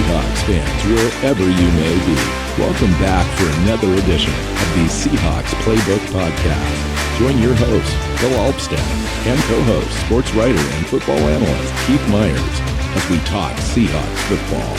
Seahawks fans, wherever you may be. Welcome back for another edition of the Seahawks Playbook podcast. Join your host, Phil Alvstad, and co-host, sports writer and football analyst Keith Myers, as we talk Seahawks football.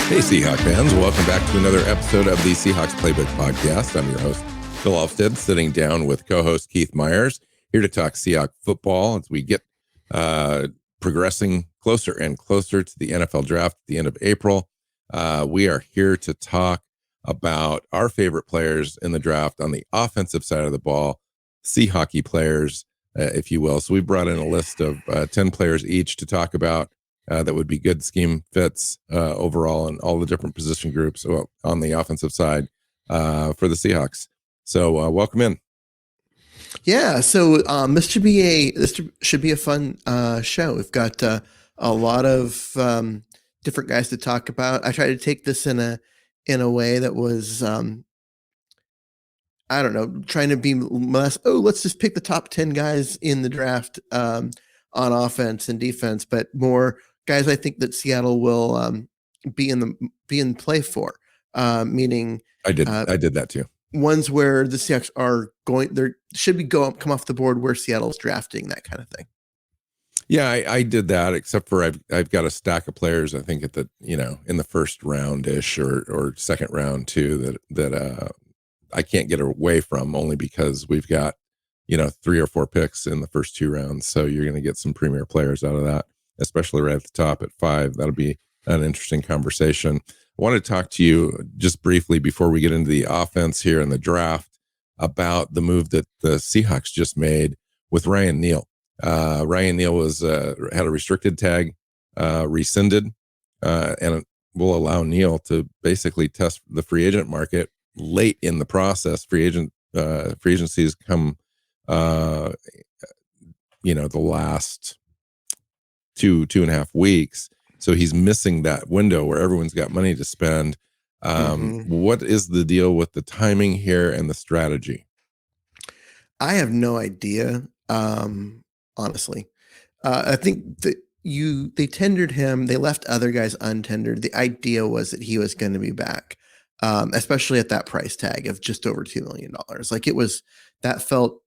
Hey Seahawks fans, welcome back to another episode of the Seahawks Playbook podcast. I'm your host, Phil Alvstad, sitting down with co-host Keith Myers, here to talk Seahawks football as we get progressing closer and closer to the NFL draft at the end of April. We are here to talk about our favorite players in the draft on the offensive side of the ball, Seahawky players, if you will. So we brought in a list of 10 players each to talk about that would be good scheme fits overall in all the different position groups on the offensive side for the Seahawks. So welcome in. Yeah, so this should be a fun show. We've got a lot of different guys to talk about. I tried to take this in a way that was I don't know, trying to be less. Let's just pick the top 10 guys in the draft on offense and defense, but more guys I think that Seattle will be in play for. Meaning, I did that too. Ones where the Seahawks are going, there should come off the board where Seattle's drafting, that kind of thing. Yeah, I did that, except for I've got a stack of players I think at the in the first round ish or second round too that I can't get away from, only because we've got 3 or 4 picks in the first 2 rounds, so you're going to get some premier players out of that, especially right at the top at 5. That'll be an interesting conversation. I want to talk to you just briefly before we get into the offense here in the draft about the move that the Seahawks just made with Ryan Neal. Ryan Neal had a restricted tag rescinded, and it will allow Neal to basically test the free agent market late in the process. Free agencies come, the last 2.5 weeks. So he's missing that window where everyone's got money to spend. What is the deal with the timing here and the strategy? I have no idea. Honestly, I think that they tendered him. They left other guys untendered. The idea was that he was going to be back, especially at that price tag of just over $2 million. That felt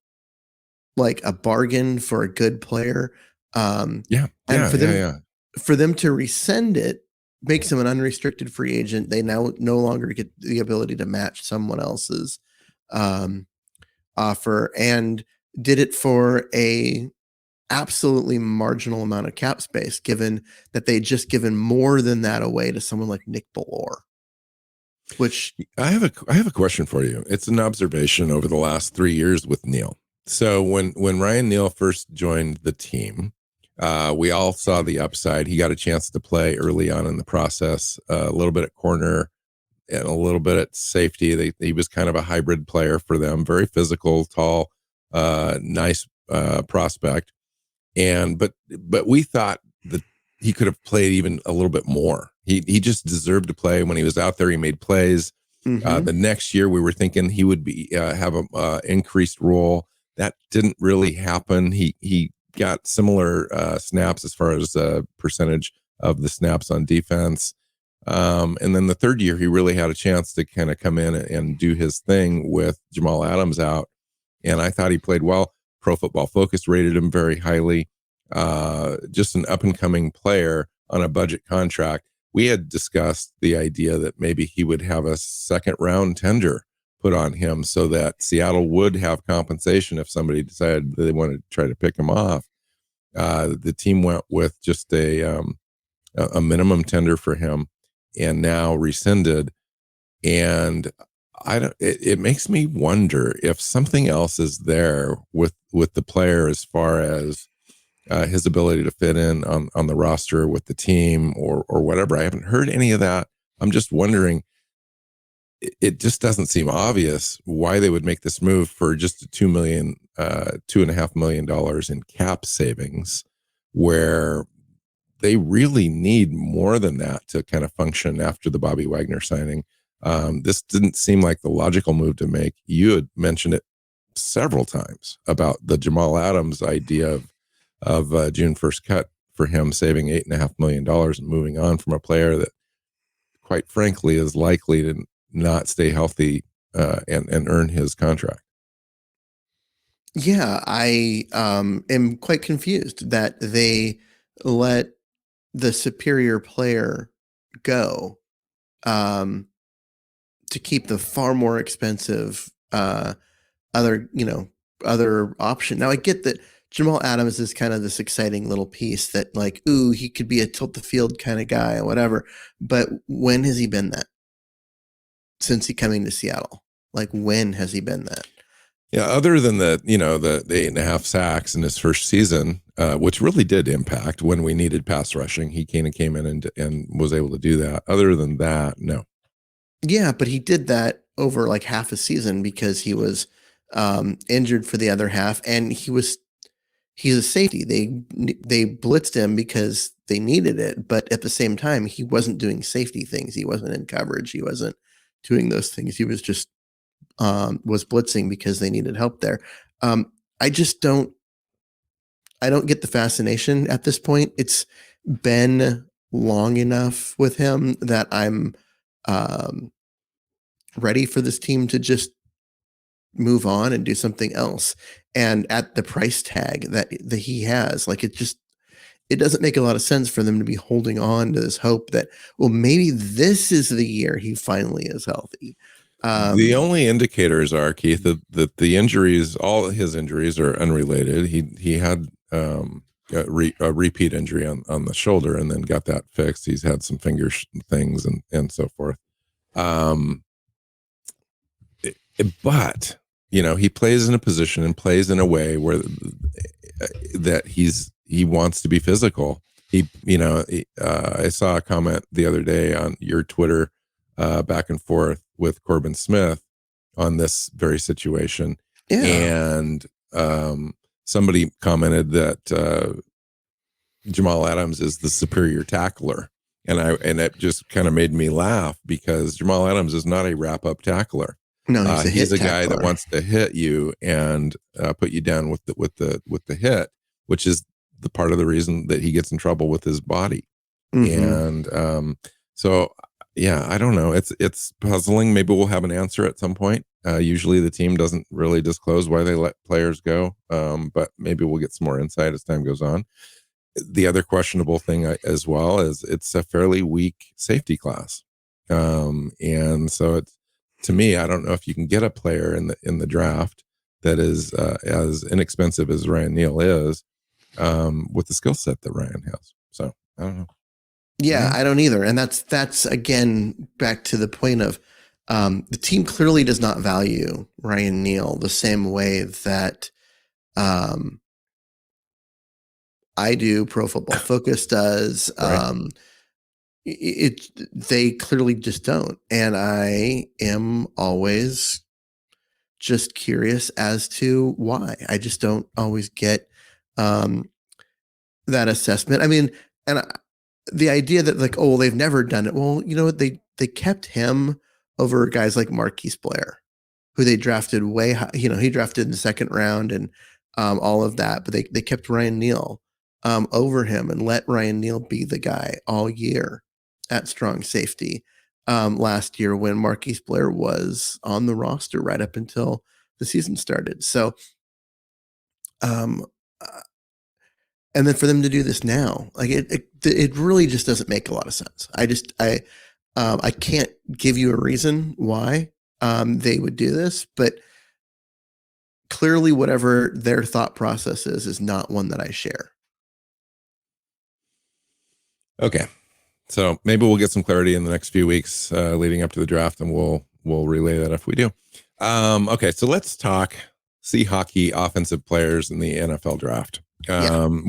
like a bargain for a good player. For them to rescind it makes him an unrestricted free agent. They now no longer get the ability to match someone else's offer, and did it for a absolutely marginal amount of cap space, given that they just given more than that away to someone like Nick Bellore. Which I have a question for you. It's an observation over the last 3 years with Neal. So when Ryan Neal first joined the team, we all saw the upside. He got a chance to play early on in the process, a little bit at corner and a little bit at safety. He was kind of a hybrid player for them, very physical, tall, nice prospect. But we thought that he could have played even a little bit more. He just deserved to play. When he was out there, he made plays. The next year, we were thinking he would have a increased role. That didn't really happen. He got similar snaps as far as percentage of the snaps on defense. And then the third year, he really had a chance to kind of come in and do his thing with Jamal Adams out. And I thought he played well. Pro Football Focus rated him very highly. Just an up-and-coming player on a budget contract. We had discussed the idea that maybe he would have a second-round tender put on him so that Seattle would have compensation if somebody decided that they wanted to try to pick him off. The team went with just a minimum tender for him, and now rescinded. And it makes me wonder if something else is there with the player as far as his ability to fit in on the roster with the team or whatever. I haven't heard any of that. I'm just wondering, it just doesn't seem obvious why they would make this move for just $2.5 million in cap savings, where they really need more than that to kind of function after the Bobby Wagner signing. This didn't seem like the logical move to make. You had mentioned it several times about the Jamal Adams idea of June 1st cut for him, saving $8.5 million and moving on from a player that, quite frankly, is likely to not stay healthy and earn his contract. Yeah, I am quite confused that they let the superior player go um, to keep the far more expensive other other option. Now I get that Jamal Adams is kind of this exciting little piece that like, ooh, he could be a tilt the field kind of guy or whatever. But when has he been that since he coming to Seattle? Like, when has he been that? Yeah, other than the 8.5 sacks in his first season, which really did impact when we needed pass rushing. He came in and was able to do that. Other than that, no. Yeah, but he did that over like half a season because he was injured for the other half, and he's a safety. They blitzed him because they needed it, but at the same time, he wasn't doing safety things. He wasn't in coverage. He wasn't doing those things. He was just was blitzing because they needed help there. I just don't. I don't get the fascination at this point. It's been long enough with him that I'm um, ready for this team to just move on and do something else. And at the price tag that he has, like it doesn't make a lot of sense for them to be holding on to this hope that, well, maybe this is the year he finally is healthy. The only indicators are, Keith, that the injuries, all his injuries, are unrelated. He had a repeat injury on the shoulder and then got that fixed. He's had some finger things and so forth. But he plays in a position and plays in a way where that he wants to be physical. I saw a comment the other day on your Twitter back and forth with Corbin Smith on this very situation. Yeah. And somebody commented that Jamal Adams is the superior tackler. And it just kind of made me laugh because Jamal Adams is not a wrap-up tackler. No, he's a guy that wants to hit you and put you down with the hit, which is the part of the reason that he gets in trouble with his body. Mm-hmm. And so, yeah, I don't know. It's puzzling. Maybe we'll have an answer at some point. Usually the team doesn't really disclose why they let players go, but maybe we'll get some more insight as time goes on. The other questionable thing as well is it's a fairly weak safety class, and so it's, to me, I don't know if you can get a player in the draft that is as inexpensive as Ryan Neal is, with the skill set that Ryan has. So I don't know. Yeah, I don't either. And that's again back to the point of the team clearly does not value Ryan Neal the same way that I do, Pro Football Focus does. Right. They clearly just don't. And I am always just curious as to why. I just don't always get that assessment. I mean, and the idea that like, oh, they've never done it. Well, you know what? They kept him over guys like Marquise Blair, who they drafted way high. He drafted in the second round and all of that. But they kept Ryan Neal over him and let Ryan Neal be the guy all year at strong safety last year when Marquise Blair was on the roster right up until the season started. So, and then for them to do this now, like it really just doesn't make a lot of sense. I can't give you a reason why they would do this, but clearly whatever their thought process is not one that I share. Okay. So maybe we'll get some clarity in the next few weeks leading up to the draft, and we'll relay that if we do. Okay, so let's talk Seahawky offensive players in the NFL draft.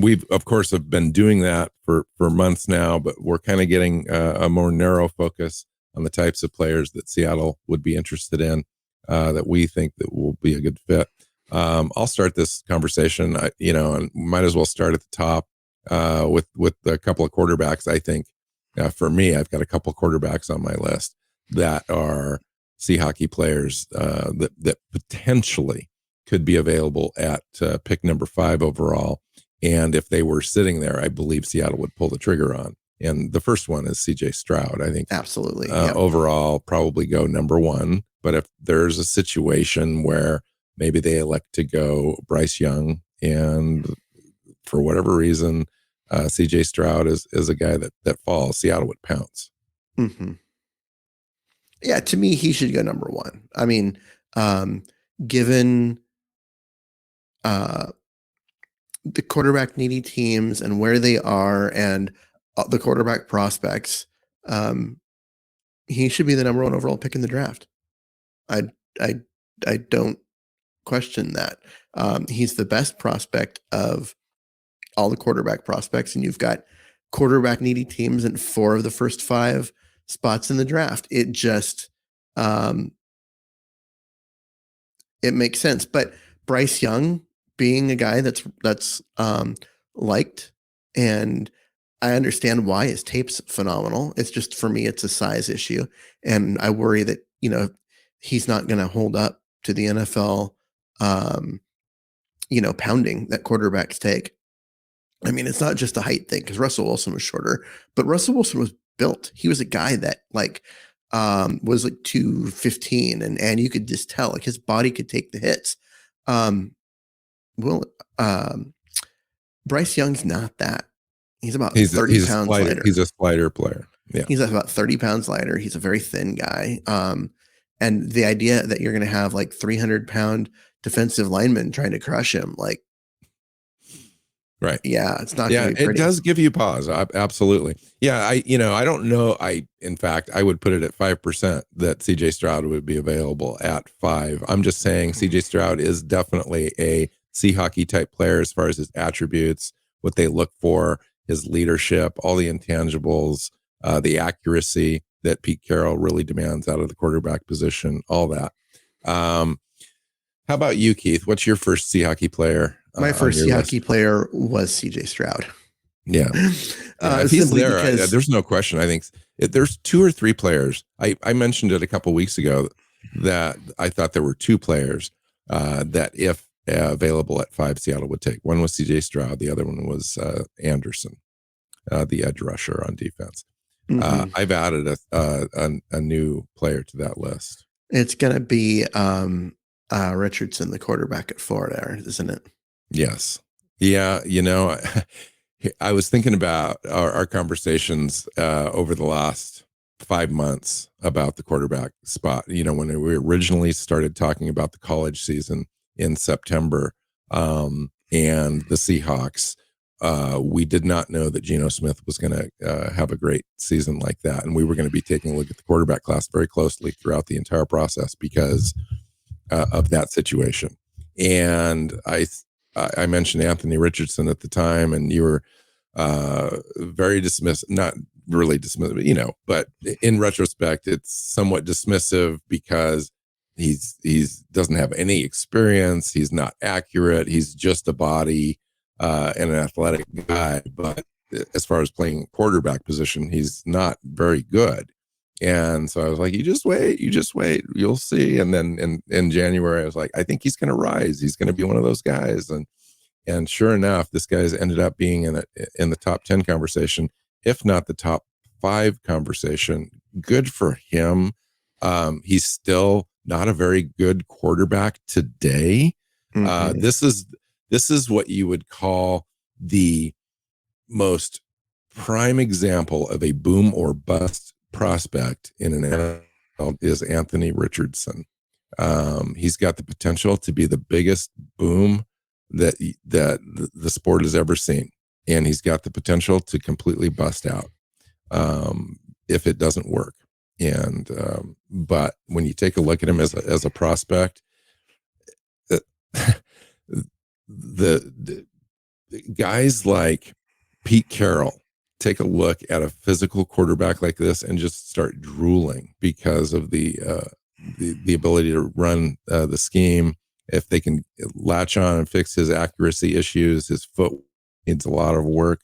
We've, of course, have been doing that for months now, but we're kind of getting a more narrow focus on the types of players that Seattle would be interested in, that we think that will be a good fit. I'll start this conversation, and might as well start at the top. with a couple of quarterbacks. I think for me, I've got a couple of quarterbacks on my list that are Seahawky players that potentially could be available at pick number 5 overall. And if they were sitting there, I believe Seattle would pull the trigger on. And the first one is CJ Stroud. I think absolutely overall probably go number 1. But if there's a situation where maybe they elect to go Bryce Young, and for whatever reason, CJ Stroud is a guy that falls, Seattle would pounce. Mm-hmm. Yeah, to me, he should go number 1. I mean, given the quarterback needy teams and where they are and the quarterback prospects, he should be the number 1 overall pick in the draft. I don't question that. He's the best prospect of all the quarterback prospects, and you've got quarterback needy teams in 4 of the first 5 spots in the draft. It just it makes sense. But Bryce Young being a guy that's liked, and I understand why his tape's phenomenal. It's just, for me, it's a size issue, and I worry that he's not going to hold up to the NFL pounding that quarterbacks take. I mean, it's not just a height thing, because Russell Wilson was shorter, but Russell Wilson was built. He was a guy that was like 215, and you could just tell his body could take the hits. Bryce Young's not that. He's about 30 pounds lighter. He's a slider player. Yeah. He's about 30 pounds lighter. He's a very thin guy. And the idea that you're going to have 300-pound defensive linemen trying to crush him, right. Yeah, it's not. Yeah, it does give you pause. Absolutely. Yeah, I don't know. In fact, I would put it at 5% that CJ Stroud would be available at 5. I'm just saying CJ Stroud is definitely a Seahawky type player as far as his attributes, what they look for, his leadership, all the intangibles, the accuracy that Pete Carroll really demands out of the quarterback position, all that. How about you, Keith? What's your first Seahawky player? My first Seahawky player was CJ Stroud. Yeah. If he's there, there's no question. I think there's 2 or 3 players. I mentioned it a couple weeks ago that I thought there were 2 players that if available at 5, Seattle would take. One was CJ Stroud. The other one was Anderson, the edge rusher on defense. Mm-hmm. I've added a new player to that list. It's going to be Richardson, the quarterback at Florida, isn't it? Yes. Yeah. I was thinking about our conversations over the last 5 months about the quarterback spot. When we originally started talking about the college season in September and the Seahawks, we did not know that Geno Smith was going to have a great season like that. And we were going to be taking a look at the quarterback class very closely throughout the entire process because of that situation. And I mentioned Anthony Richardson at the time, and you were very dismissive, not really dismissive, but in retrospect, it's somewhat dismissive because he's doesn't have any experience. He's not accurate. He's just a body and an athletic guy. But as far as playing quarterback position, he's not very good. And so I was like, you just wait, you'll see. And then in January, I was like, I think he's going to rise. He's going to be one of those guys. And sure enough, this guy's ended up being in the top 10 conversation, if not the top 5 conversation. Good for him. He's still not a very good quarterback today. Mm-hmm. This is what you would call the most prime example of a boom or bust prospect in an NFL is Anthony Richardson. He's got the potential to be the biggest boom that the sport has ever seen, and he's got the potential to completely bust out if it doesn't work. And but when you take a look at him as a prospect, the guys like Pete Carroll take a look at a physical quarterback like this and just start drooling because of the ability to run the scheme. If they can latch on and fix his accuracy issues, his foot needs a lot of work.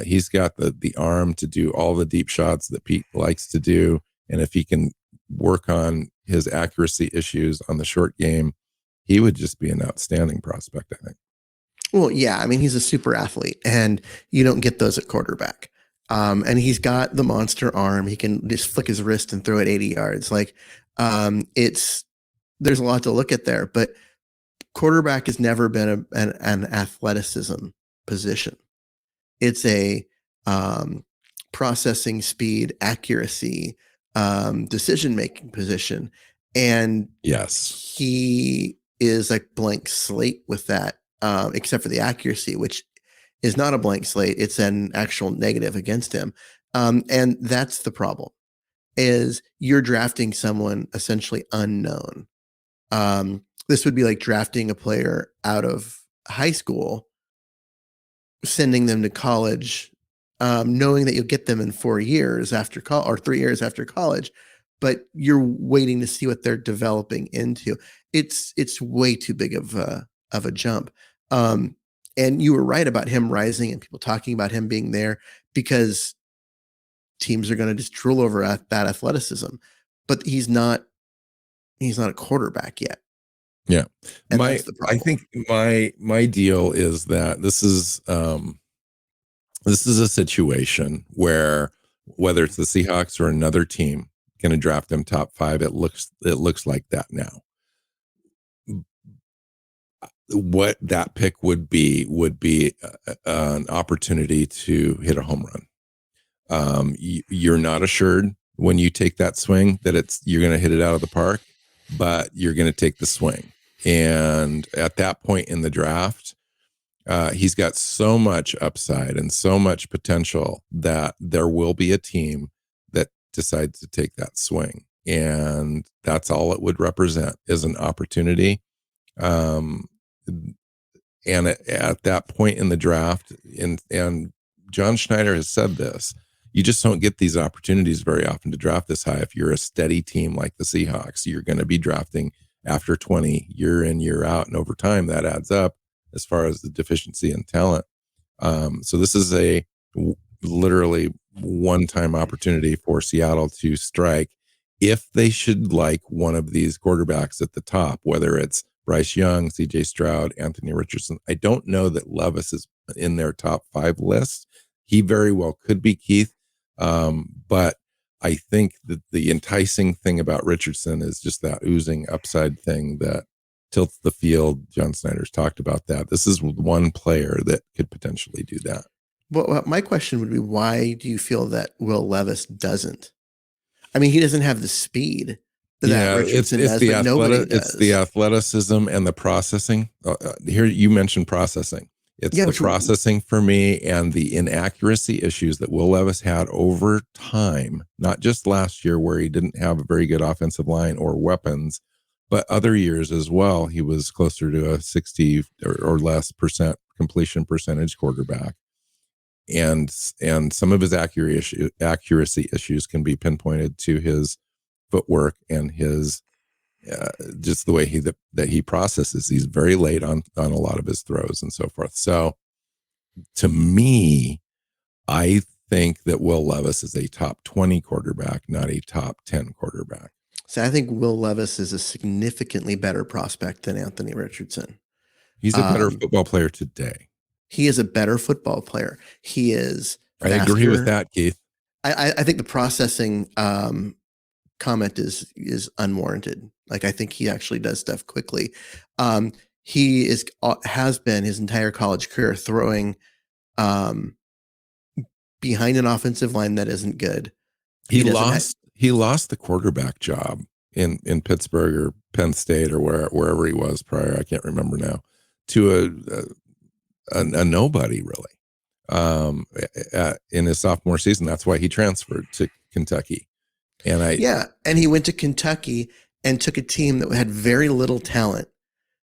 He's got the arm to do all the deep shots that Pete likes to do. And if he can work on his accuracy issues on the short game, he would just be an outstanding prospect, I think. Well, yeah, I mean, he's a super athlete, and you don't get those at quarterback. And he's got the monster arm. He can just flick his wrist and throw it 80 yards. Like, there's a lot to look at there, but quarterback has never been an athleticism position. It's a processing speed, accuracy, decision-making position. And yes, he is like blank slate with that, except for the accuracy, which is not a blank slate. It's an actual negative against him. And that's the problem, is you're drafting someone essentially unknown. This would be like drafting a player out of high school, sending them to college, knowing that you'll get them in 4 years after college or 3 years after college, but you're waiting to see what they're developing into. It's way too big of a jump. And you were right about him rising and people talking about him being there, because teams are going to just drool over at that athleticism, but he's not a quarterback yet. Yeah. And that's the problem. I think my deal is that this is a situation where, whether it's the Seahawks or another team going to draft them top 5, it looks like that now. What that pick would be an opportunity to hit a home run. You're not assured when you take that swing that you're going to hit it out of the park, but you're going to take the swing. And at that point in the draft, he's got so much upside and so much potential that there will be a team that decides to take that swing. And that's all it would represent, is an opportunity. And at that point in the draft, and John Schneider has said this, you just don't get these opportunities very often to draft this high. If you're a steady team like the Seahawks, you're going to be drafting after 20 year in, year out. And over time, that adds up as far as the deficiency in talent. So this is a literally one-time opportunity for Seattle to strike if they should like one of these quarterbacks at the top, whether it's Bryce Young, CJ Stroud, Anthony Richardson. I don't know that Levis is in their top 5 list. He very well could be, Keith. But I think that the enticing thing about Richardson is just that oozing upside thing that tilts the field. John Snyder's talked about that. This is one player that could potentially do that. Well, my question would be, why do you feel that Will Levis doesn't? I mean, he doesn't have the speed that Richardson does, but nobody does. It's the athleticism and the processing. Here, you mentioned processing. It's the processing for me, and the inaccuracy issues that Will Levis had over time, not just last year where he didn't have a very good offensive line or weapons, but other years as well. He was closer to a 60 or less percent completion percentage quarterback. And some of his accuracy issues can be pinpointed to his footwork and his just the way that he processes. He's very late on a lot of his throws and so forth. So to me, I think that Will Levis is a top 20 quarterback, not a top 10 quarterback. So I think Will Levis is a significantly better prospect than Anthony Richardson. He's a better football player today. He is a better football player. He is faster. I agree with that, Keith. I think the processing comment is unwarranted. Like, I think he actually does stuff quickly. He has been his entire college career throwing behind an offensive line that isn't good. He lost the quarterback job in Pittsburgh or Penn State or wherever he was prior. I can't remember now, to a nobody really in his sophomore season. That's why he transferred to Kentucky. And he went to Kentucky and took a team that had very little talent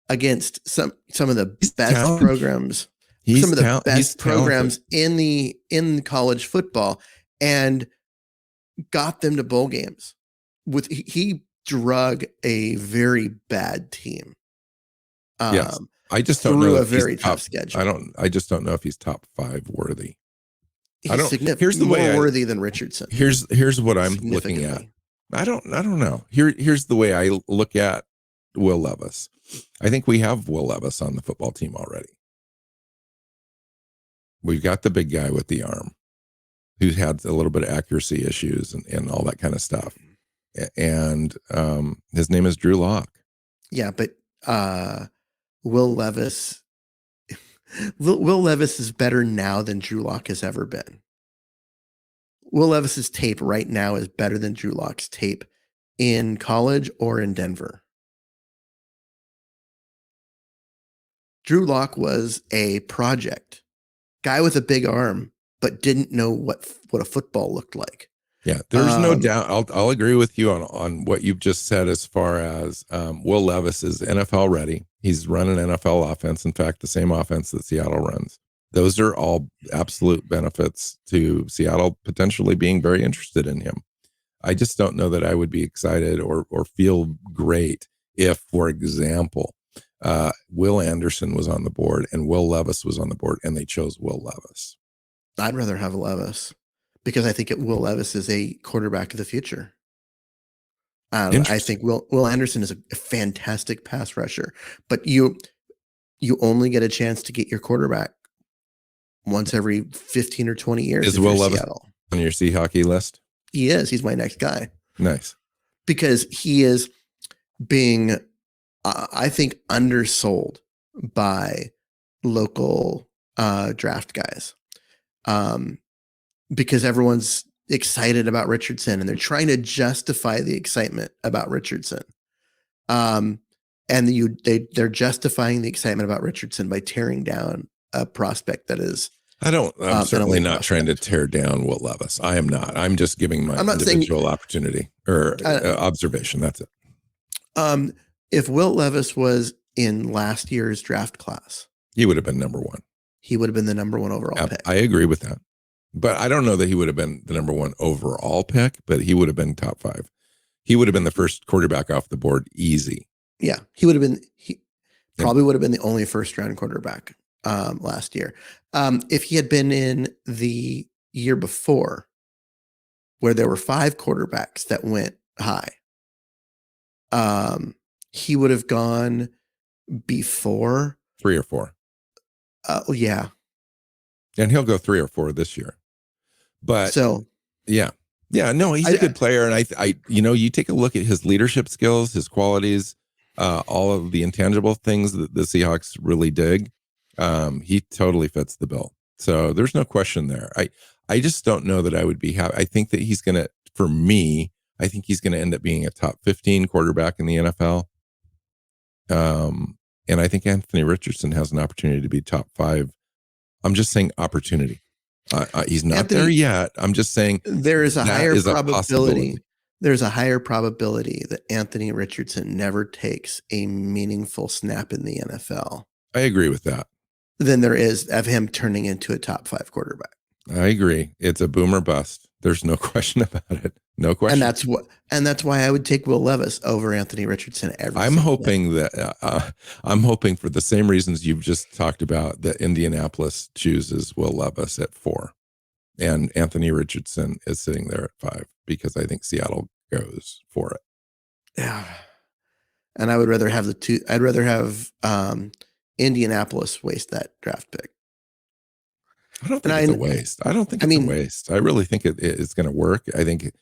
against some of the best programs. Some of the best programs in college football, and got them to bowl games. He drug a very bad team. Yes. I just don't know a very tough schedule. I just don't know if he's top 5 worthy. He's here's the way more worthy than Richardson. Here's what I'm looking at. I don't know. Here's the way I look at Will Levis. I think we have Will Levis on the football team already. We've got the big guy with the arm who's had a little bit of accuracy issues and all that kind of stuff. And his name is Drew Lock. Yeah, but Will Levis is better now than Drew Lock has ever been. Will Levis's tape right now is better than Drew Lock's tape in college or in Denver. Drew Lock was a project guy with a big arm, but didn't know what a football looked like. Yeah, there's no doubt. I'll agree with you on what you've just said as far as Will Levis is NFL ready. He's run an NFL offense. In fact, the same offense that Seattle runs. Those are all absolute benefits to Seattle potentially being very interested in him. I just don't know that I would be excited or feel great if, for example, Will Anderson was on the board and Will Levis was on the board and they chose Will Levis. I'd rather have Levis because I think Will Levis is a quarterback of the future. I think Will Anderson is a fantastic pass rusher, but you only get a chance to get your quarterback once every 15 or 20 years. Is Will Levis on your Seahawky list? He is. He's my next guy. Nice. Because he is being, I think, undersold by local draft guys. Because everyone's excited about Richardson and they're trying to justify the excitement about Richardson. And they're justifying the excitement about Richardson by tearing down a prospect that is. I'm certainly not trying to tear down Will Levis. I am not. I'm just giving my individual opportunity or observation. That's it. If Will Levis was in last year's draft class, he would have been number one. He would have been the number one overall pick. I agree with that. But I don't know that he would have been the number one overall pick, but he would have been top 5. He would have been the first quarterback off the board easy. Yeah, he would have been. He probably would have been the only first round quarterback last year. If he had been in the year before, where there were 5 quarterbacks that went high, he would have gone before 3 or 4. Yeah, and he'll go 3 or 4 this year. But yeah, no, he's a good player, and I you take a look at his leadership skills, his qualities, all of the intangible things that the Seahawks really dig. He totally fits the bill. So there's no question there. I just don't know that I would be happy. I think that he's gonna, for me, I think he's gonna end up being a top 15 quarterback in the NFL. And I think Anthony Richardson has an opportunity to be top 5. I'm just saying opportunity. He's not there yet. I'm just saying there is a higher probability. There's a higher probability that Anthony Richardson never takes a meaningful snap in the NFL. I agree with that. Than there is of him turning into a top 5 quarterback. I agree. It's a boom or bust. There's no question about it. No question. And that's why I would take Will Levis over Anthony Richardson I'm hoping for the same reasons you've just talked about, that Indianapolis chooses Will Levis at 4 and Anthony Richardson is sitting there at 5, because I think Seattle goes for it. Yeah. And I would rather have I'd rather have Indianapolis waste that draft pick. I don't think it's a waste. I don't think it's a waste. I really think it's going to work. I think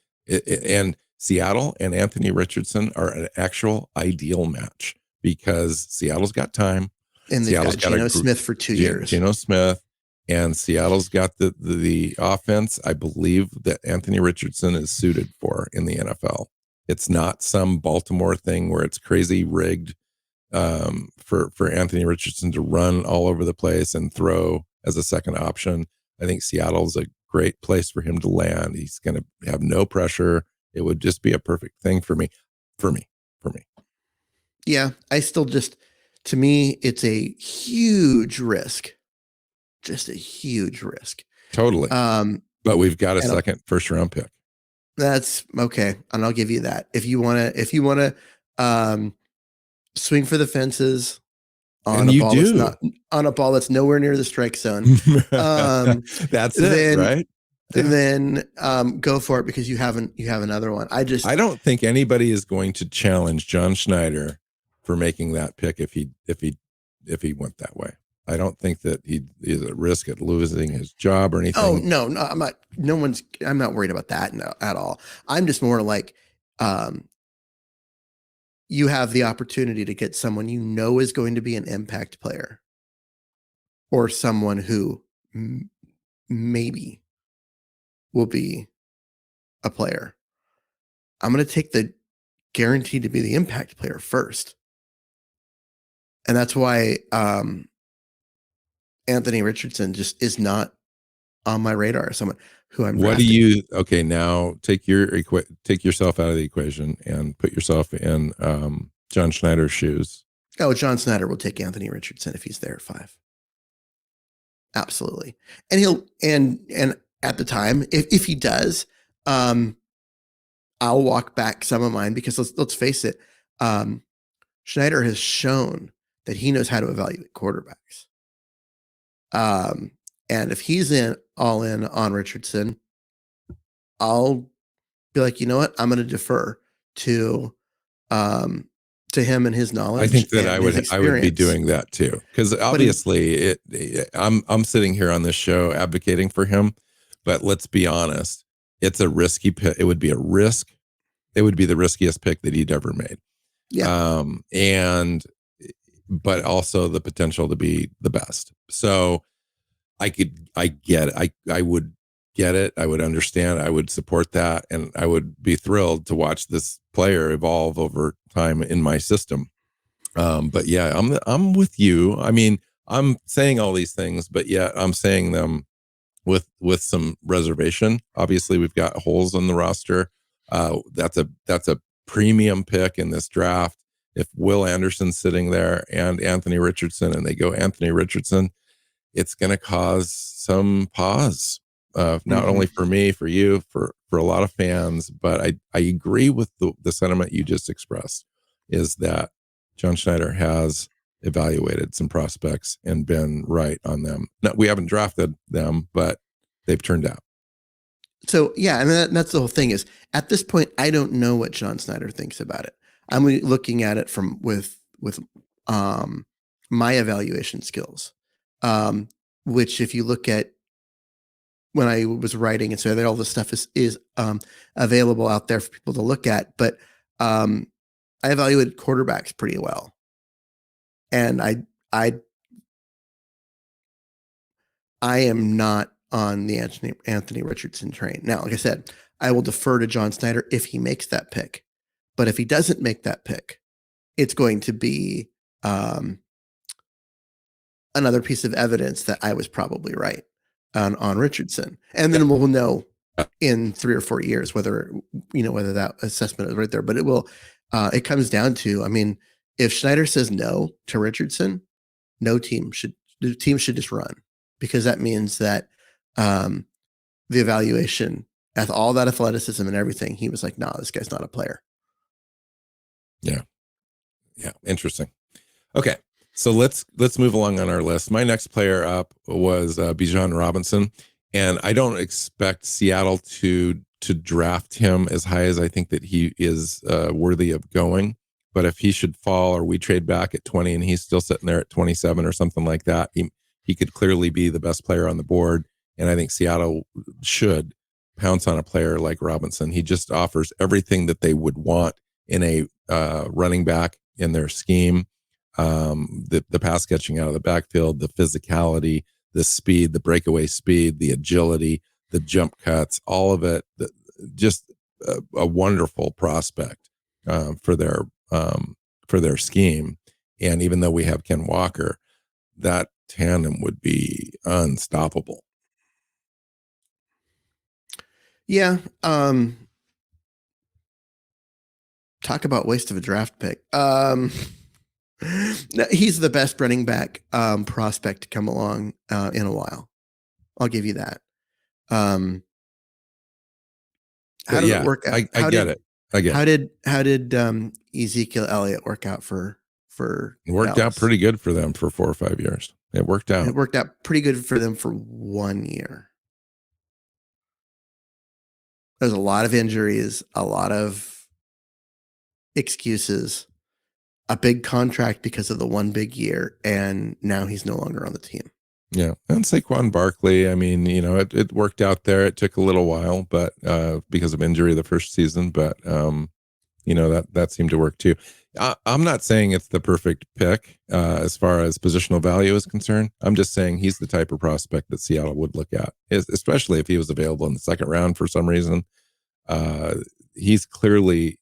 and Seattle and Anthony Richardson are an actual ideal match, because Seattle's got time. And they've got Geno Smith for 2 years. Geno Smith, and Seattle's got the offense I believe that Anthony Richardson is suited for in the NFL. It's not some Baltimore thing where it's crazy rigged for Anthony Richardson to run all over the place and throw as a second option. I think Seattle's a great place for him to land. He's going to have no pressure. It would just be a perfect thing for me. Yeah, to me, it's a huge risk. Just a huge risk. Totally. But we've got a second first round pick. That's okay. And I'll give you that. If you want to swing for the fences on And a you ball that's do. not on a ball that's nowhere near the strike zone, That's it, then right? Yeah. then go for it because you have another one. I don't think anybody is going to challenge John Schneider for making that pick if he went that way. I don't think that he is at risk at losing his job or anything. no, I'm not. I'm not worried about that at all. I'm just more like, you have the opportunity to get someone you know is going to be an impact player, or someone who maybe will be a player. I'm going to take the guaranteed to be the impact player first. And that's why Anthony Richardson just is not on my radar as someone who I'm What do drafting. you? Okay, now take yourself out of the equation and put yourself in John Schneider's shoes. Oh, John Snyder will take Anthony Richardson if he's there at 5. Absolutely. And he'll and at the time, if he does, I'll walk back some of mine because let's face it, Schneider has shown that he knows how to evaluate quarterbacks. And if he's all in on Richardson, I'll be like, you know what? I'm going to defer to him and his knowledge. I think that and his I would be experience. doing that too, because obviously I'm sitting here on this show advocating for him, but let's be honest, it's a risky pick. It would be a risk. It would be the riskiest pick that he'd ever made. Yeah. But also the potential to be the best. So I get it. I would get it. I would understand. I would support that. And I would be thrilled to watch this player evolve over time in my system. But yeah, I'm with you. I mean, I'm saying all these things, but yet I'm saying them with some reservation. Obviously, we've got holes in the roster. That's a premium pick in this draft. If Will Anderson's sitting there and Anthony Richardson, and they go Anthony Richardson, it's going to cause some pause. Not only for me, for you, for a lot of fans, but I agree with the sentiment you just expressed, is that John Schneider has evaluated some prospects and been right on them. Now, we haven't drafted them, but they've turned out. So yeah, I mean that's the whole thing. Is at this point, I don't know what John Snyder thinks about it. I'm looking at it from with my evaluation skills, which if you look at when I was writing and so that all this stuff is available out there for people to look at, but I evaluated quarterbacks pretty well, and I am not on the Anthony Richardson train. Now, like I said, I will defer to John Snyder if he makes that pick. But if he doesn't make that pick, it's going to be another piece of evidence that I was probably right on Richardson. And then we'll know in 3 or 4 years whether that assessment is right there. But it comes down to, I mean, if Schneider says no to Richardson, the team should just run, because that means that the evaluation, at all that athleticism and everything, he was like, "Nah, this guy's not a player." Yeah. Interesting. Okay. So let's move along on our list. My next player up was Bijan Robinson, and I don't expect Seattle to draft him as high as I think that he is worthy of going. But if he should fall, or we trade back at 20 and he's still sitting there at 27 or something like that, he could clearly be the best player on the board. And I think Seattle should pounce on a player like Robinson. He just offers everything that they would want in a running back in their scheme. The pass catching out of the backfield, the physicality, the speed, the breakaway speed, the agility, the jump cuts, all of it. Just a wonderful prospect for their scheme. And even though we have Ken Walker, that tandem would be unstoppable. Yeah. Talk about waste of a draft pick. He's the best running back prospect to come along in a while. I'll give you that. How did it work out? I get it. How did Ezekiel Elliott work out for for It worked out Dallas. pretty good for them for 4 or 5 years. It worked out. It worked out pretty good for them for 1 year. There's a lot of injuries, a lot of excuses, a big contract because of the one big year, and now he's no longer on the team. Yeah. And Saquon Barkley, I mean, it worked out there. It took a little while, but because of injury the first season, but that seemed to work too. I'm not saying it's the perfect pick as far as positional value is concerned. I'm just saying he's the type of prospect that Seattle would look at, especially if he was available in the second round for some reason. He's clearly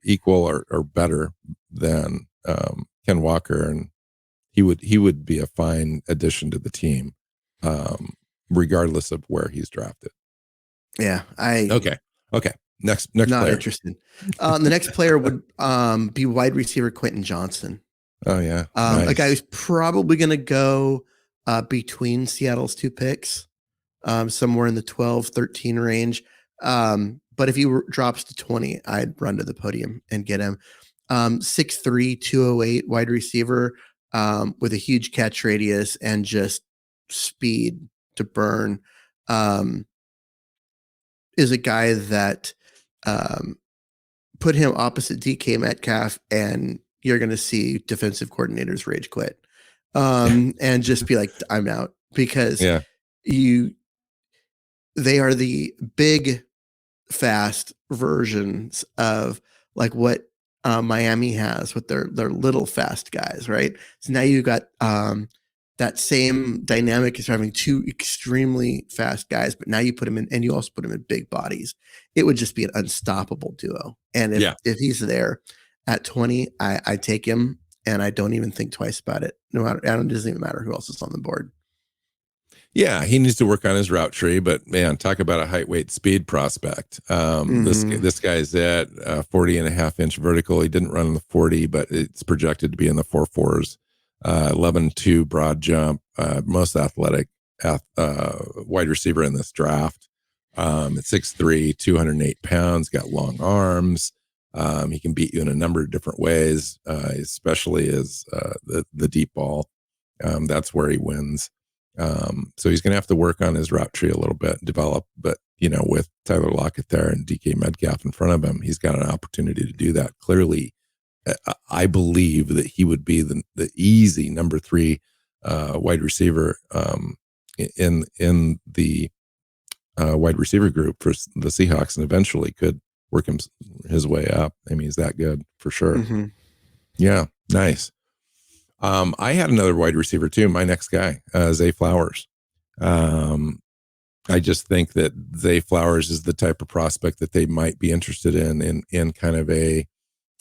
equal or better than Ken Walker, and he would be a fine addition to the team, regardless of where he's drafted. Yeah, Okay. Next not player. interested. The next player would be wide receiver Quentin Johnson. Oh yeah, nice. A guy who's probably going to go between Seattle's two picks, somewhere in the 12, 13 range. But if he drops to 20, I'd run to the podium and get him. 6'3", 208 wide receiver with a huge catch radius and just speed to burn. Is a guy that put him opposite DK Metcalf, and you're going to see defensive coordinators rage quit and just be like, I'm out, because they are the big, fast versions of like what Miami has with their little fast guys, right? So now you got that same dynamic as having two extremely fast guys, but now you put him in, and you also put him in big bodies. It would just be an unstoppable duo. And if he's there at 20, I take him, and I don't even think twice about it. No matter, it doesn't even matter who else is on the board. Yeah, he needs to work on his route tree, but man, talk about a height, weight, speed prospect. This guy's at 40.5-inch vertical. He didn't run in the 40, but it's projected to be in the 4.4s. 11.2 broad jump, most athletic wide receiver in this draft. At 6'3", 208 pounds, got long arms. He can beat you in a number of different ways, especially as the deep ball. That's where he wins. So he's going to have to work on his route tree a little bit, develop, but with Tyler Lockett there and DK Metcalf in front of him, he's got an opportunity to do that. Clearly, I believe that he would be the easy number 3 wide receiver in the wide receiver group for the Seahawks, and eventually could work his way up. I mean, he's that good for sure. Mm-hmm. Yeah, nice. I had another wide receiver too. My next guy, Zay Flowers. I just think that Zay Flowers is the type of prospect that they might be interested in kind of a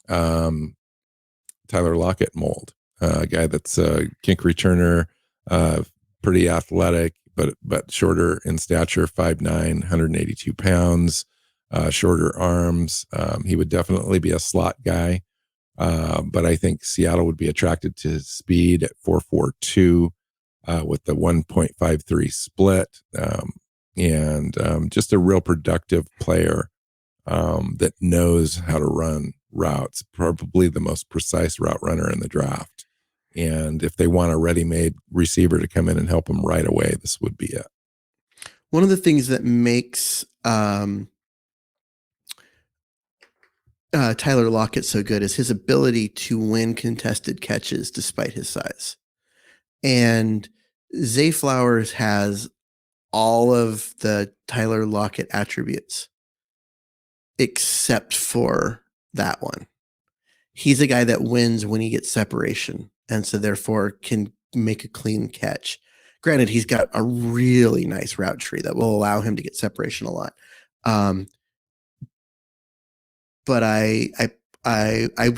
Tyler Lockett mold. A guy that's a kink returner, pretty athletic, but shorter in stature, 5'9", 182 pounds, shorter arms. He would definitely be a slot guy. But I think Seattle would be attracted to his speed at 4.42 with the 1.53 split, and just a real productive player that knows how to run routes, probably the most precise route runner in the draft. And if they want a ready-made receiver to come in and help them right away, this would be it. One of the things that makes Tyler Lockett so good is his ability to win contested catches despite his size. And Zay Flowers has all of the Tyler Lockett attributes except for that one. He's a guy that wins when he gets separation, and so therefore can make a clean catch. Granted, he's got a really nice route tree that will allow him to get separation a lot. But I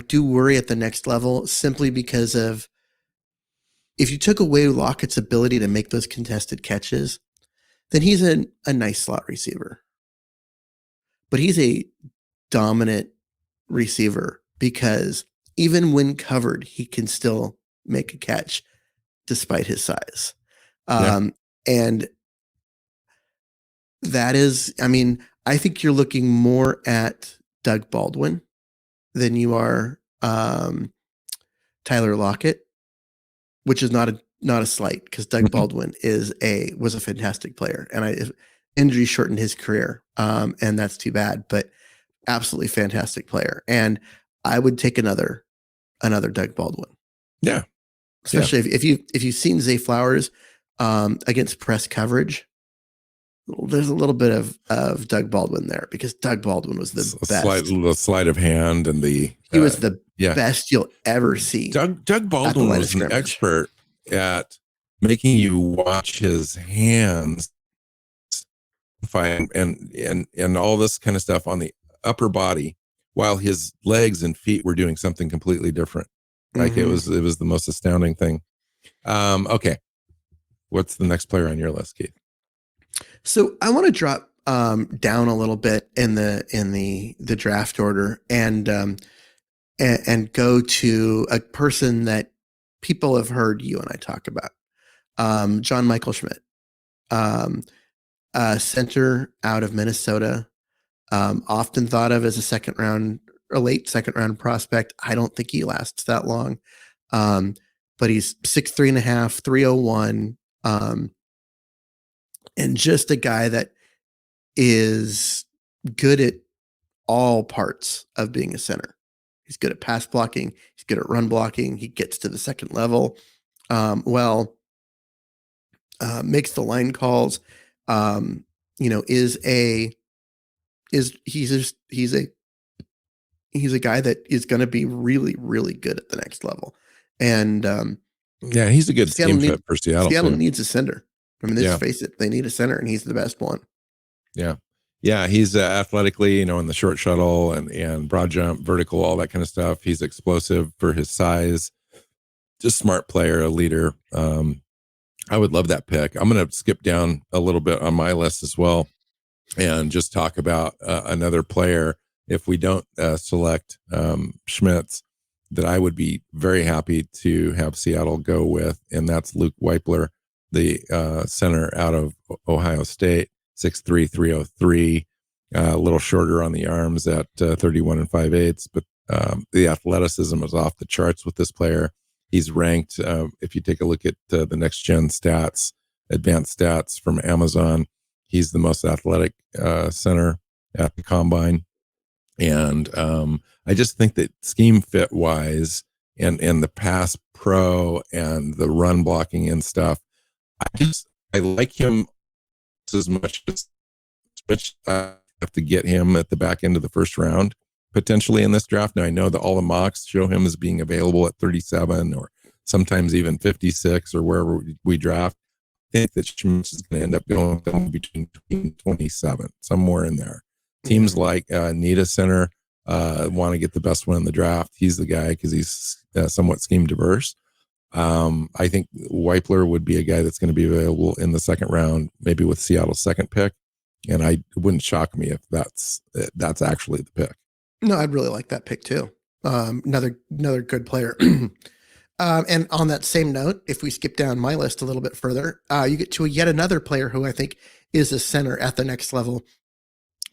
do worry at the next level, simply because of, if you took away Lockett's ability to make those contested catches, then he's a nice slot receiver. But he's a dominant receiver, because even when covered, he can still make a catch despite his size. And that is, I mean, I think you're looking more at Doug Baldwin than you are Tyler Lockett, which is not a slight, because Doug Baldwin was a fantastic player, and injury shortened his career, and that's too bad. But absolutely fantastic player, and I would take another Doug Baldwin. Yeah, especially if you've seen Zay Flowers against press coverage. There's a little bit of Doug Baldwin there, because Doug Baldwin was the best. The sleight of hand, and he was the best you'll ever see. Doug Baldwin was an expert at making you watch his hands and all this kind of stuff on the upper body, while his legs and feet were doing something completely different. Like it was the most astounding thing. Okay, what's the next player on your list, Keith? So I want to drop down a little bit in the draft order and go to a person that people have heard you and I talk about, John Michael Schmidt, center out of Minnesota, often thought of as a late second round prospect. I don't think he lasts that long, but he's 6'3.5", 301. And just a guy that is good at all parts of being a center. He's good at pass blocking. He's good at run blocking. He gets to the second level. Makes the line calls. He's a guy that is going to be really, really good at the next level. And he's a good scheme fit for Seattle. Seattle needs a center. I mean, let's face it, they need a center, and he's the best one. Yeah, he's athletically, in the short shuttle and broad jump, vertical, all that kind of stuff. He's explosive for his size. Just smart player, a leader. I would love that pick. I'm going to skip down a little bit on my list as well and just talk about another player. If we don't select Schmitz, that I would be very happy to have Seattle go with, and that's Luke Weipler, the center out of Ohio State, 6'3", 303, a little shorter on the arms at 31 5/8, but the athleticism is off the charts with this player. He's ranked, if you take a look at the next gen stats, advanced stats from Amazon, he's the most athletic center at the combine. And I just think that scheme fit wise and the pass pro and the run blocking and stuff, I like him as much as I have to get him at the back end of the first round, potentially in this draft. Now, I know that all the mocks show him as being available at 37 or sometimes even 56 or wherever we draft. I think that Schmitz is going to end up going between 27, somewhere in there. Teams like need a center, want to get the best one in the draft. He's the guy because he's somewhat scheme diverse. I think Weipler would be a guy that's going to be available in the second round, maybe with Seattle's second pick. And it wouldn't shock me if that's actually the pick. No, I'd really like that pick too. Another good player. And on that same note, if we skip down my list a little bit further, you get to yet another player who I think is a center at the next level,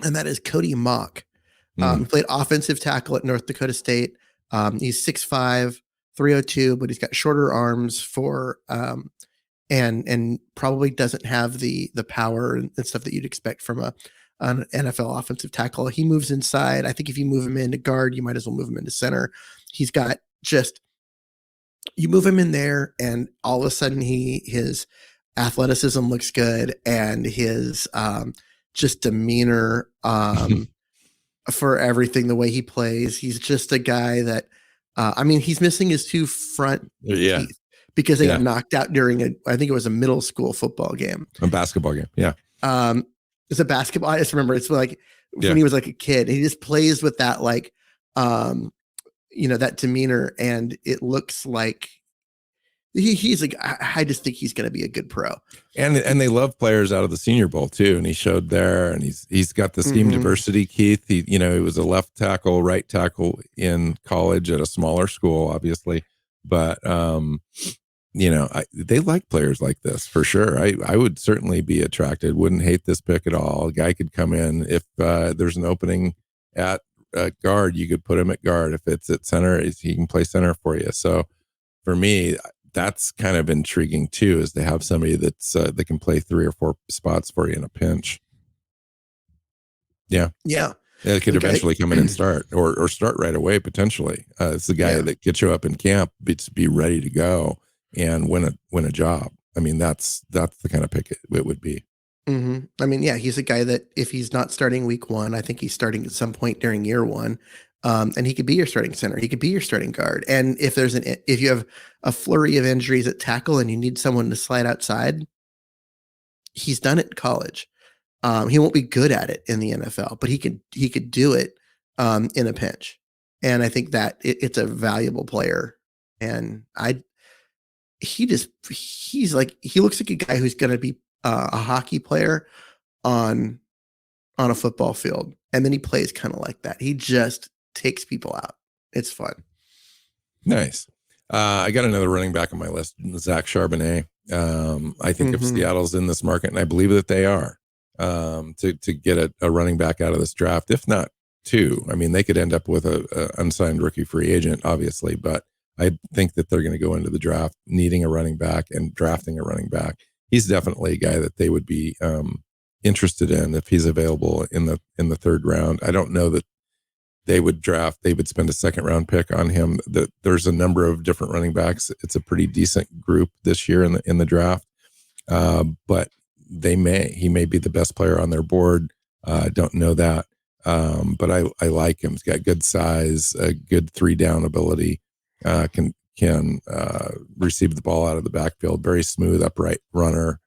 and that is Cody Mock. He played offensive tackle at North Dakota State. He's 6'5", 302, but he's got shorter arms and probably doesn't have the power and stuff that you'd expect from an NFL offensive tackle. He moves inside. I think if you move him into guard, you might as well move him into center. He's got you move him in there, and all of a sudden his athleticism looks good, and his just demeanor for everything, the way he plays. He's just a guy that he's missing his two front teeth because they got knocked out during I think it was a middle school football game. A basketball game. Yeah. It's a basketball. I just remember it's like when he was like a kid, he just plays with that, that demeanor, and it looks like he's like, I just think he's going to be a good pro. And they love players out of the Senior Bowl too. And he showed there, and he's got the scheme diversity, Keith. He was a left tackle, right tackle in college at a smaller school, obviously, but they like players like this for sure. I would certainly be attracted, wouldn't hate this pick at all. A guy could come in if there's an opening at guard, you could put him at guard. If it's at center, he can play center for you. So for me, that's kind of intriguing too, is to have somebody that's that can play 3 or 4 spots for you in a pinch. Yeah. Yeah. It could Okay. eventually come in and start, or start right away potentially. It's the guy Yeah. that gets you up in camp, be ready to go and win a job. I mean, that's the kind of pick it would be. Mm-hmm. I mean, yeah, he's a guy that if he's not starting week 1, I think he's starting at some point during year 1. And he could be your starting center. He could be your starting guard. And if you have a flurry of injuries at tackle and you need someone to slide outside, he's done it in college. He won't be good at it in the NFL, but he could do it in a pinch. And I think that it's a valuable player. And he looks like a guy who's going to be a hockey player on a football field, and then he plays kind of like that. He just takes people out. It's fun. Nice. I got another running back on my list, Zach Charbonnet. I think if Seattle's in this market, and I believe that they are, to get a running back out of this draft, if not 2. I mean, they could end up with a unsigned rookie free agent, obviously, but I think that they're going to go into the draft needing a running back and drafting a running back. He's definitely a guy that they would be interested in if he's available in the 3rd round. I don't know that they would spend a 2nd round pick on him. There's a number of different running backs. It's a pretty decent group this year in the draft. But he may be the best player on their board. Don't know that. But I like him. He's got good size, a good 3-down ability, can receive the ball out of the backfield, very smooth, upright runner,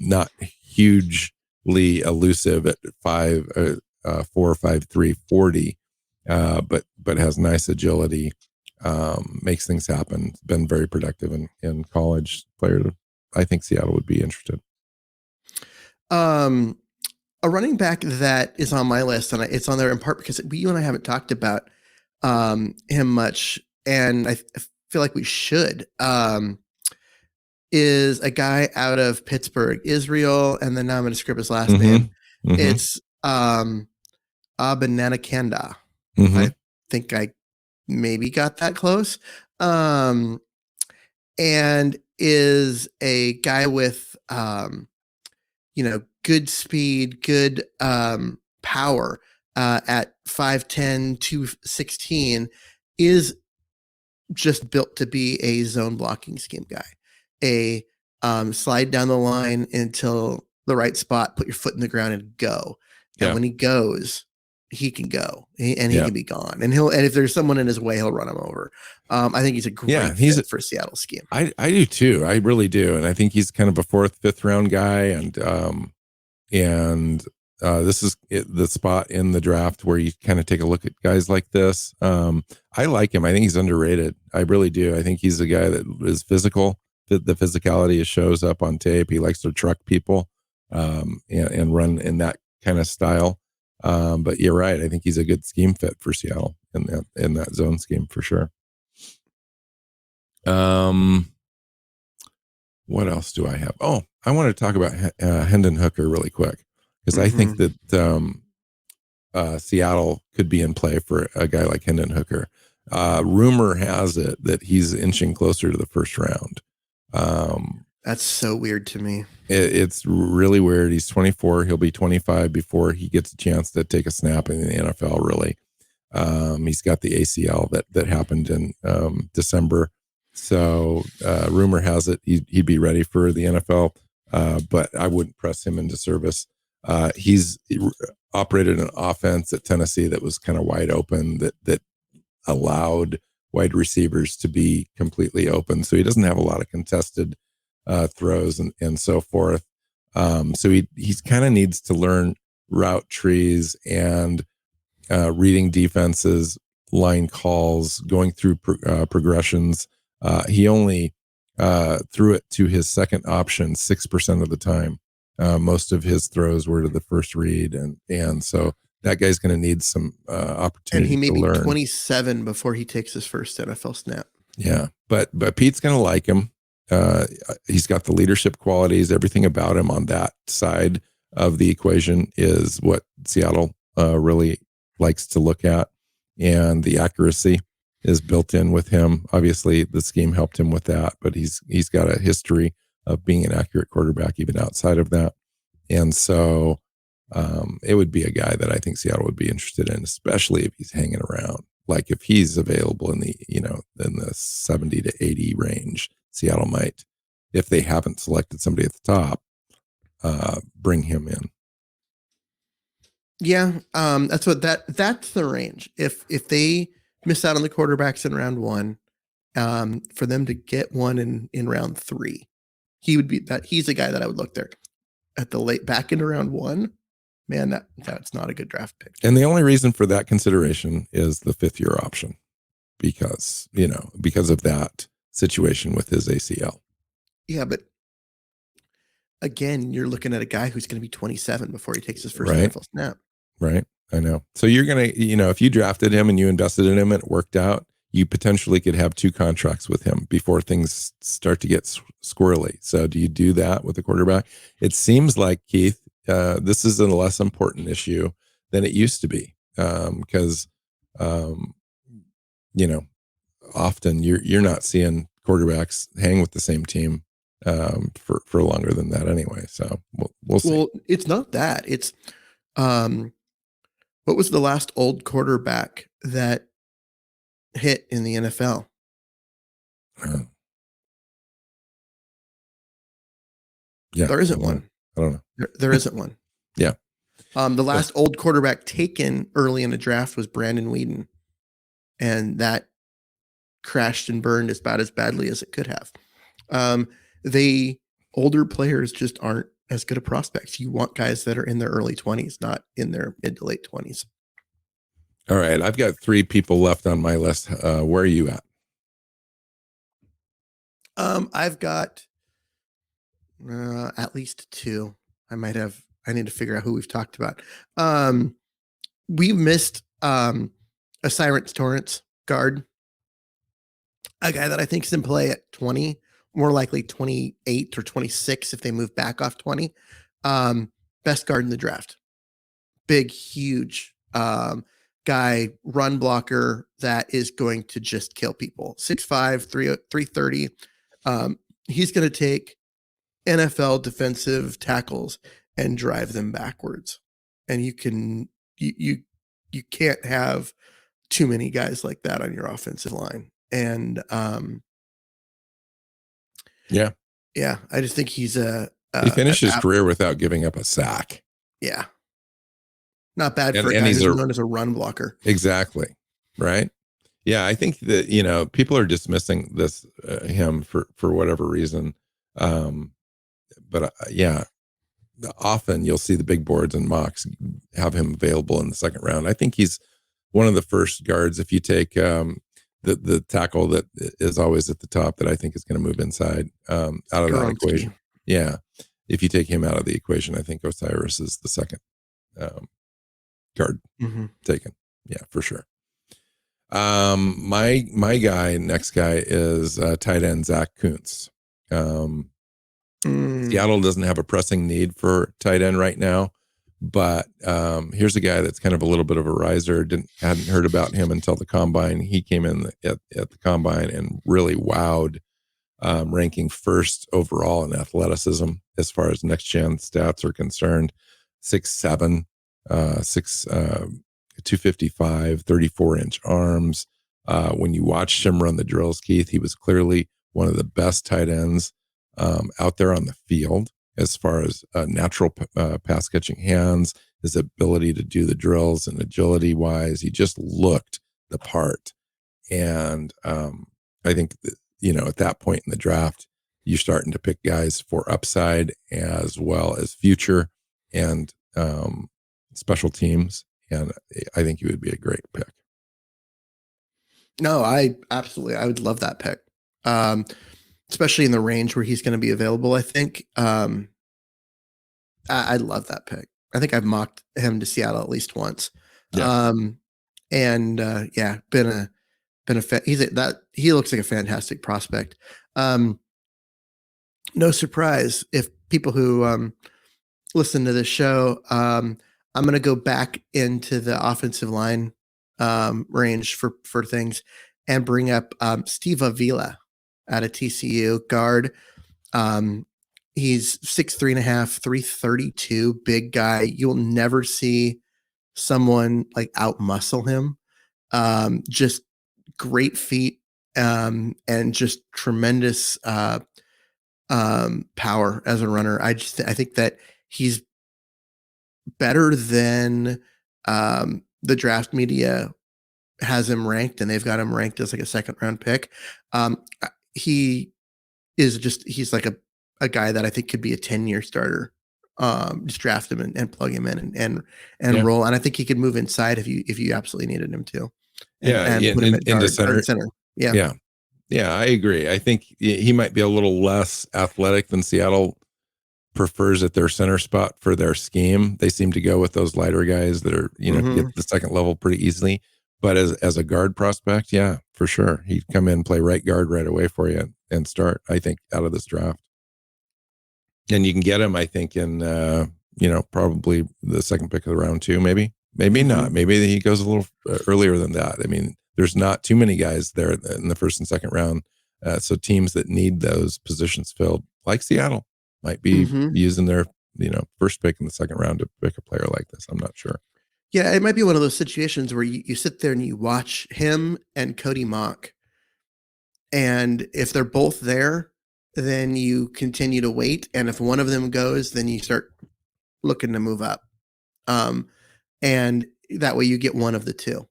not hugely elusive at 4, 5'3", 40, but has nice agility, makes things happen. Been very productive in college. Player, I think Seattle would be interested. A running back that is on my list, and it's on there in part because you and I haven't talked about him much, and I feel like we should, is a guy out of Pittsburgh, Israel, and then now I'm going to script his last name. It's Abananakanda. I think I maybe got that close. And is a guy with, good speed, good power at 5'10", 216, is just built to be a zone blocking scheme guy. A slide down the line until the right spot, put your foot in the ground and go. And when he goes, he can go he can be gone. And if there's someone in his way, he'll run him over. I think he's a great fit for Seattle scheme. I do too. I really do. And I think he's kind of a 4th, 5th round guy. And this is the spot in the draft where you kind of take a look at guys like this. I like him. I think he's underrated. I really do. I think he's a guy that is physical. The physicality shows up on tape. He likes to truck people and run in that kind of style. But you're right. I think he's a good scheme fit for Seattle in that zone scheme for sure. What else do I have? Oh, I want to talk about Hendon Hooker really quick, because I think that Seattle could be in play for a guy like Hendon Hooker. Rumor has it that he's inching closer to the 1st round. That's so weird to me. It's really weird. He's 24. He'll be 25 before he gets a chance to take a snap in the NFL, really. He's got the ACL that happened in December. So rumor has it he'd be ready for the NFL, but I wouldn't press him into service. He's operated an offense at Tennessee that was kind of wide open, that allowed wide receivers to be completely open. So he doesn't have a lot of contested throws and so forth. So he's kind of needs to learn route trees and reading defenses, line calls, going through progressions. He only threw it to his 2nd option 6% of the time. Most of his throws were to the 1st read, and so that guy's going to need some opportunity. And he may be 27 before he takes his first NFL snap. Yeah, but Pete's going to like him. He's got the leadership qualities. Everything about him on that side of the equation is what Seattle really likes to look at, and the accuracy is built in with him. Obviously, the scheme helped him with that, but he's got a history of being an accurate quarterback even outside of that. And so it would be a guy that I think Seattle would be interested in, especially if he's hanging around. Like if he's available in the, in the 70 to 80 range, Seattle might, if they haven't selected somebody at the top, bring him in. Yeah, that's the range. If they miss out on the quarterbacks in round 1, for them to get one in round 3, he would be that. He's a guy that I would look there at the late back into round 1. Man, that's not a good draft pick. And the only reason for that consideration is the 5th-year option, because of that situation with his ACL. Yeah, but again, you're looking at a guy who's going to be 27 before he takes his first Right. NFL snap. Right. I know. So you're going to, if you drafted him and you invested in him and it worked out, you potentially could have 2 contracts with him before things start to get squirrely. So do you do that with a quarterback? It seems like, Keith, this is a less important issue than it used to be. Because, often you're not seeing quarterbacks hang with the same team for longer than that anyway. So we'll see. Well, it's not that. It's what was the last old quarterback that hit in the NFL? Yeah, There isn't one. I don't know. There isn't one. Yeah. The last old quarterback taken early in a draft was Brandon Weeden, and that crashed and burned about as badly as it could have. The older players just aren't as good of prospects. You want guys that are in their early 20s, not in their mid to late 20s. All right. I've got 3 people left on my list. Where are you at? I've got at least 2. I need to figure out who we've talked about. We missed Cyrus Torrance, guard, a guy that I think is in play at 20, more likely 28 or 26 if they move back off 20. Best guard in the draft. Big, huge guy, run blocker that is going to just kill people. 6'5", 330. He's going to take NFL defensive tackles and drive them backwards. And you can't have too many guys like that on your offensive line. And yeah, I just think he's he finished his career without giving up a sack. Yeah. Not bad for a guy who's known as a run blocker. Exactly. Right. Yeah. I think that, people are dismissing this, him for whatever reason. But yeah, often you'll see the big boards and mocks have him available in the 2nd round. I think he's one of the first guards. If you take the tackle that is always at the top, that I think is going to move inside out of that equation. Yeah, if you take him out of the equation, I think Osiris is the 2nd guard taken. Yeah, for sure. My next guy is tight end Zach Kuntz. Seattle doesn't have a pressing need for tight end right now, but here's a guy that's kind of a little bit of a riser. Hadn't heard about him until the combine. He came in at the combine and really wowed, ranking 1st overall in athleticism as far as next gen stats are concerned. 6'7", 255, 34-inch arms. When you watched him run the drills, Keith, he was clearly one of the best tight ends out there on the field as far as natural pass catching hands, his ability to do the drills and agility wise. He just looked the part. And I think that, at that point in the draft, you're starting to pick guys for upside as well as future and special teams. And I think he would be a great pick. No, I would love that pick. Especially in the range where he's going to be available. I think I love that pick. I think I've mocked him to Seattle at least once. Yeah. Been a he looks like a fantastic prospect. No surprise if people who listen to this show, I'm going to go back into the offensive line range for things. and bring up Steve Avila out of TCU, guard. He's 6'3.5", 332, big guy. You'll never see someone like out muscle him. Just great feet, and just tremendous power as a runner. I think that he's better than the draft media has him ranked, and they've got him ranked as like a second round pick. He is he's like a guy that I think could be a 10-year starter. Just draft him and plug him in and roll. And I think he could move inside if you absolutely needed him to. And put him at guard, into center. Center. Yeah. Yeah. Yeah, I agree. I think he might be a little less athletic than Seattle prefers at their center spot for their scheme. They seem to go with those lighter guys that are, get the second level pretty easily. But as a guard prospect, yeah, for sure. He'd come in, play right guard right away for you and start, I think, out of this draft. And you can get him, I think, in, probably the second pick of the round too, maybe not. Maybe he goes a little earlier than that. I mean, there's not too many guys there in the first and second round. So teams that need those positions filled, like Seattle, might be using their, first pick in the second round to pick a player like this. I'm not sure. Yeah, it might be one of those situations where you sit there and you watch him and Cody Mock. And if they're both there, then you continue to wait. And if one of them goes, then you start looking to move up. And that way you get one of the two.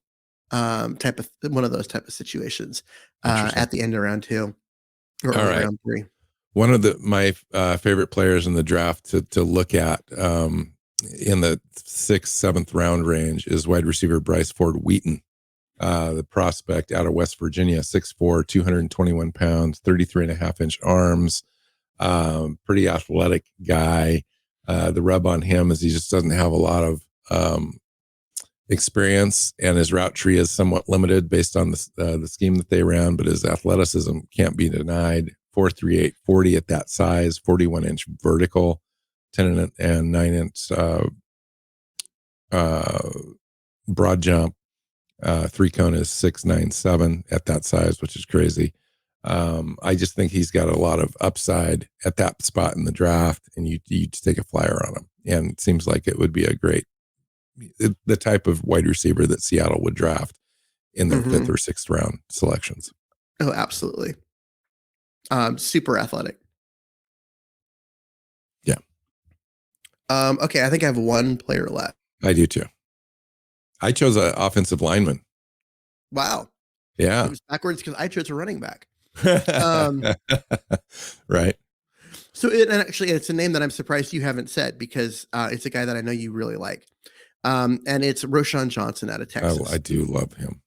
One of those type of situations at the end of round 2 or round 3. One of my favorite players in the draft to look at in the 6th, 7th round range is wide receiver Bryce Ford Wheaton, the prospect out of West Virginia, 6'4", 221 pounds, 33.5-inch arms, pretty athletic guy. The rub on him is he just doesn't have a lot of experience, and his route tree is somewhat limited based on the scheme that they ran, but his athleticism can't be denied. 4.38 40 at that size, 41-inch vertical, 10 and 9-inch broad jump. 3-cone is 6.97 at that size, which is crazy. I just think he's got a lot of upside at that spot in the draft, and you take a flyer on him, and it seems like it would be the type of wide receiver that Seattle would draft in their 5th or 6th round selections. Oh, absolutely. Super athletic. Yeah. Okay, I think I have one player left. I do too. I chose an offensive lineman. Wow. Yeah. It was backwards because I chose a running back. Right. So it's a name that I'm surprised you haven't said, because it's a guy that I know you really like. And it's Roschon Johnson out of Texas. I do love him.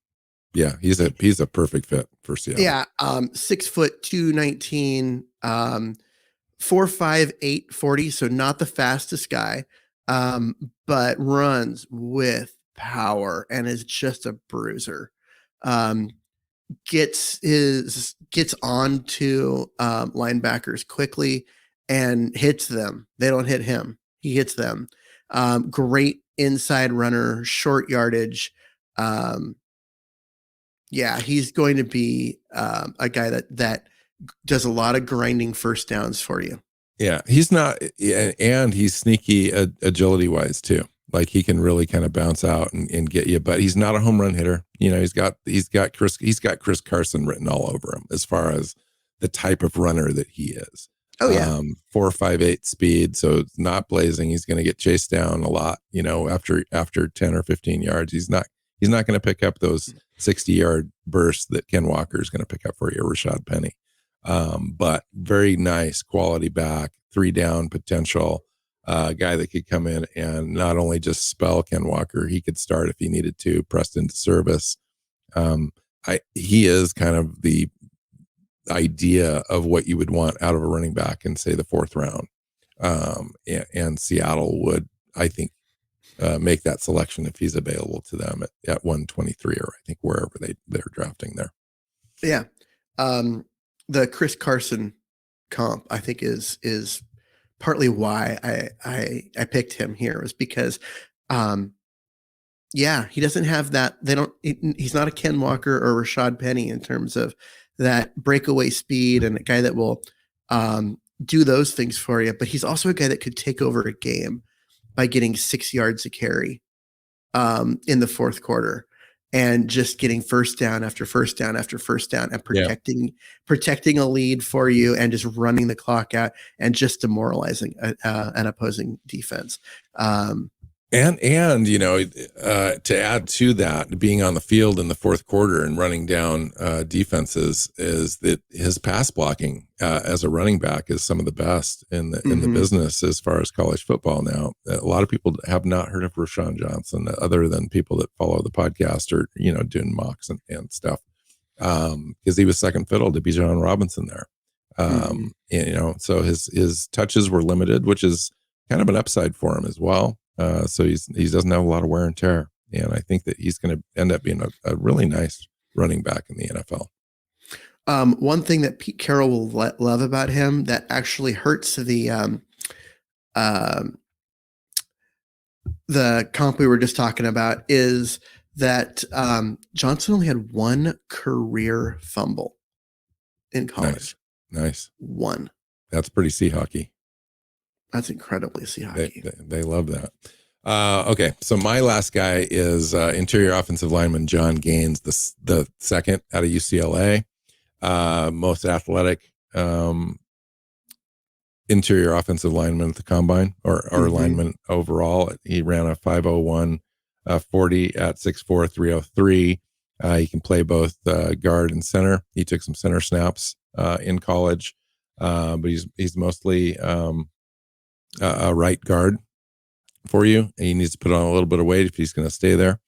Yeah, he's a perfect fit for Seattle. Yeah, 6 foot 219, 4.5 840. So not the fastest guy, but runs with power and is just a bruiser. Gets onto linebackers quickly and hits them. They don't hit him. He hits them. Great inside runner, short yardage. Yeah, he's going to be a guy that does a lot of grinding first downs for you. Yeah, he's not, and he's sneaky agility wise too. Like he can really kind of bounce out and get you, but he's not a home run hitter. He's got Chris Carson written all over him as far as the type of runner that he is. Oh yeah, 4.58 speed, so it's not blazing. He's going to get chased down a lot. After 10 or 15 yards, he's not going to pick up those 60-yard bursts that Ken Walker is going to pick up for you, or Rashad Penny. But very nice quality back, 3 down potential, guy that could come in and not only just spell Ken Walker, he could start if he needed to, pressed into service. He is kind of the idea of what you would want out of a running back in, say, the 4th round. And Seattle would, I think, make that selection if he's available to them at 123, or I think wherever they're drafting there. Yeah. The Chris Carson comp, I think, is partly why I picked him here, was because Yeah, he doesn't have that. He's not a Ken Walker or Rashad Penny in terms of that breakaway speed and a guy that will do those things for you. But he's also a guy that could take over a game by getting 6 yards a carry in the fourth quarter and just getting first down after first down after first down and protecting a lead for you and just running the clock out and just demoralizing an opposing defense. And to add to that, being on the field in the fourth quarter and running down defenses, is that his pass blocking as a running back is some of the best in the business as far as college football. Now, a lot of people have not heard of Rashawn Johnson other than people that follow the podcast or doing mocks and stuff, because he was second fiddle to Bijan Robinson there. So his touches were limited, which is kind of an upside for him as well. So he doesn't have a lot of wear and tear, and I think that he's going to end up being a really nice running back in the NFL. One thing that Pete Carroll will love about him that actually hurts the comp we were just talking about is that Johnson only had one career fumble in college. Nice. One. That's pretty Seahawky. That's incredibly Seahawky. They love that. Okay, so my last guy is interior offensive lineman John Gaines, the second out of UCLA, most athletic interior offensive lineman at the combine or lineman overall. He ran a 5.01 40 at 6'4", 303. He can play both guard and center. He took some center snaps in college, but he's mostly a right guard for you. He needs to put on a little bit of weight if he's going to stay there.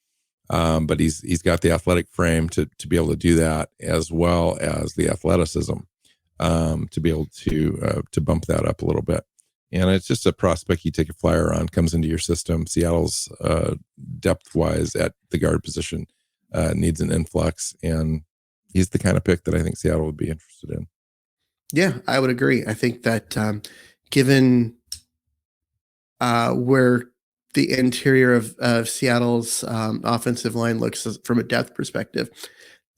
But he's got the athletic frame to be able to do that, as well as the athleticism to be able to bump that up a little bit. And it's just a prospect you take a flyer on, comes into your system. Seattle's depth-wise at the guard position needs an influx, and he's the kind of pick that I think Seattle would be interested in. Yeah, I would agree. I think that given where the interior of Seattle's offensive line looks from a depth perspective,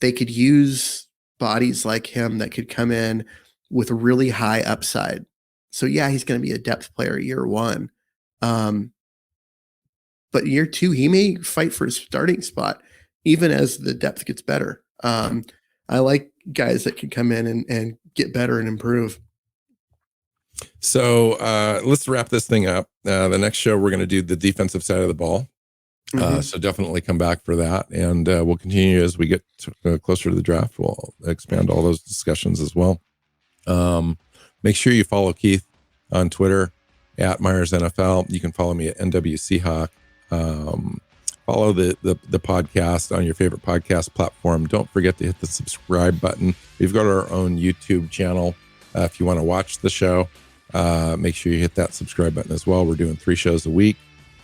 they could use bodies like him that could come in with really high upside. So yeah, he's going to be a depth player year one. But year two, he may fight for a starting spot, even as the depth gets better. I like guys that can come in and get better and improve. So let's wrap this thing up. The next show, we're going to do the defensive side of the ball. So definitely come back for that. And we'll continue as we get closer to the draft. We'll expand all those discussions as well. Make sure you follow Keith on Twitter at Myers NFL. You can follow me at NW Seahawk. Follow the podcast on your favorite podcast platform. Don't forget to hit the subscribe button. We've got our own YouTube channel. If you want to watch the show, make sure you hit that subscribe button as well. We're doing 3 shows a week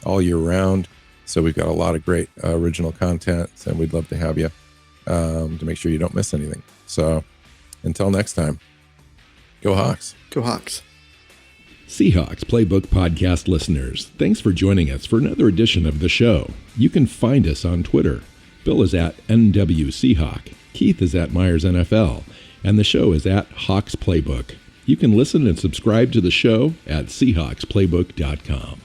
all year round. So we've got a lot of great original content, and we'd love to have you to make sure you don't miss anything. So until next time, go Hawks. Go Hawks. Seahawks Playbook podcast listeners, thanks for joining us for another edition of the show. You can find us on Twitter. Bill is at NW Seahawk, Keith is at Myers NFL, and the show is at Hawks Playbook. You can listen and subscribe to the show at SeahawksPlaybook.com.